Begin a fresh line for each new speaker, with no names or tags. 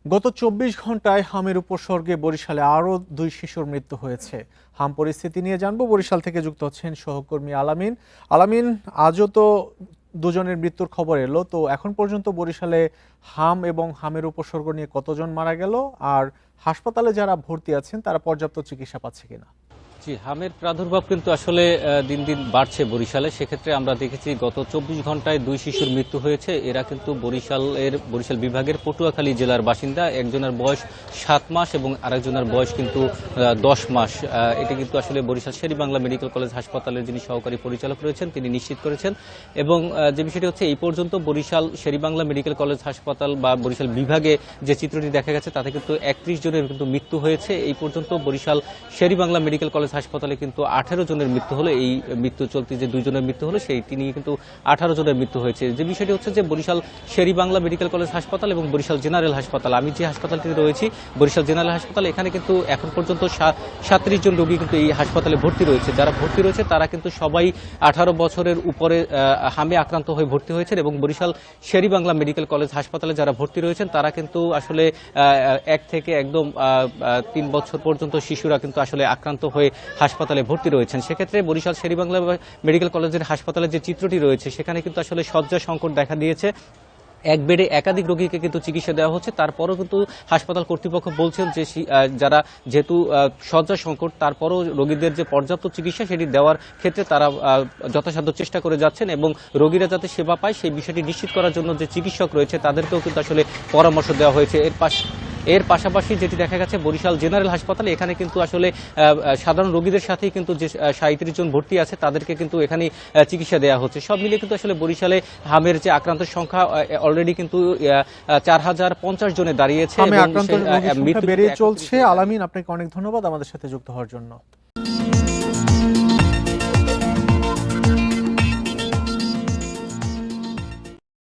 গত ২৪ ঘন্টায় হামের উপসর্গে বরিশালে আরও ২ শিশুর মৃত্যু হয়েছে। হাম পরিস্থিতি নিয়ে জানবো, বরিশাল থেকে যুক্ত হচ্ছেন সহকর্মী আলামিন। আলামিন, আজও তো দুজনের মৃত্যুর খবর এলো, তো এখন পর্যন্ত বরিশালে হাম এবং হামের উপসর্গ নিয়ে কতজন মারা গেল, আর হাসপাতালে যারা ভর্তি আছেন তারা পর্যাপ্ত চিকিৎসা পাচ্ছে কিনা?
জি, হামের প্রাদুর্ভাব কিন্তু আসলে দিন দিন বাড়ছে বরিশালে। সেক্ষেত্রে আমরা দেখেছি গত ২৪ ঘন্টায় ২ শিশুর মৃত্যু হয়েছে। এরা কিন্তু বরিশাল বিভাগের পটুয়াখালী জেলার বাসিন্দা। একজনের বয়স ৭ মাস এবং আরেকজনের বয়স কিন্তু ১০ মাস। এটি কিন্তু আসলে বরিশাল শের-ই-বাংলা মেডিকেল কলেজ হাসপাতালের যিনি সহকারী পরিচালক রয়েছেন তিনি নিশ্চিত করেছেন। এবং যে বিষয়টি হচ্ছে, এই পর্যন্ত বরিশাল শের-ই-বাংলা মেডিকেল কলেজ হাসপাতাল বা বরিশাল বিভাগে যে চিত্রটি দেখা গেছে তাতে কিন্তু ৩১ জনের কিন্তু মৃত্যু হয়েছে। এই পর্যন্ত বরিশাল শের-ই-বাংলা মেডিকেল কলেজ হাসপাতালে কিন্তু ১৮ জনের মৃত্যু হলো। এই মৃত্যু চলতি যে ২ জনের মৃত্যু হলো সেইটি নিয়ে কিন্তু ১৮ জনের মৃত্যু হয়েছে। যে বিষয়টি হচ্ছে যে বরিশাল শের-ই-বাংলা মেডিকেল কলেজ হাসপাতাল এবং বরিশাল জেনারেল হাসপাতাল, আমি যে হাসপাতালটিতে রয়েছি বরিশাল জেনারেল হাসপাতাল, এখানে কিন্তু এখন পর্যন্ত ৩৭ জন রোগী কিন্তু এই হাসপাতালে ভর্তি রয়েছে। যারা ভর্তি রয়েছে তারা কিন্তু সবাই ১৮ বছরের উপরে হামে আক্রান্ত হয়ে ভর্তি হয়েছেন। এবং বরিশাল শের-ই-বাংলা মেডিকেল কলেজ হাসপাতালে যারা ভর্তি রয়েছেন তারা কিন্তু আসলে ১ থেকে একদম ৩ বছর পর্যন্ত শিশুরা কিন্তু আসলে আক্রান্ত হয়ে হাসপাতালে ভর্তি রয়েছেন। সেক্ষেত্রে বরিশাল শের-ই-বাংলা মেডিকেল কলেজের হাসপাতালে যে চিত্রটি রয়েছে সেখানে কিন্তু আসলে শয্যা সংকট দেখা দিয়েছে। এক বেডে একাধিক রোগীকে কিন্তু চিকিৎসা দেওয়া হচ্ছে। তারপরও কিন্তু হাসপাতাল কর্তৃপক্ষ বলছেন যে যারা যেহেতু শয্যা সংকট, তারপরও রোগীদের যে পর্যাপ্ত চিকিৎসা সেটি দেওয়ার ক্ষেত্রে তারা যথাসাধ্য চেষ্টা করে যাচ্ছেন এবং রোগীরা যাতে সেবা পায় সেই বিষয়টি নিশ্চিত করার জন্য যে চিকিৎসক রয়েছে তাদেরকেও কিন্তু আসলে পরামর্শ দেওয়া হয়েছে। এর পাশাপাশি যেটি দেখা গেছে বরিশাল জেনারেল হাসপাতালে, এখানে কিন্তু আসলে সাধারণ রোগীদের সাথেই কিন্তু যে ৩৭ জন ভর্তি আছে তাদেরকে কিন্তু এখানে চিকিৎসা দেওয়া হচ্ছে। সব মিলিয়ে কিন্তু আসলে বরিশালে হামের যে আক্রান্তের সংখ্যা অলরেডি কিন্তু ৪,০৫০ জনে দাঁড়িয়েছে।
হামে আক্রান্ত রোগীর সংখ্যা বেড়ে চলছে। আলামিন, আপনাকে অনেক ধন্যবাদ আমাদের সাথে যুক্ত হওয়ার জন্য।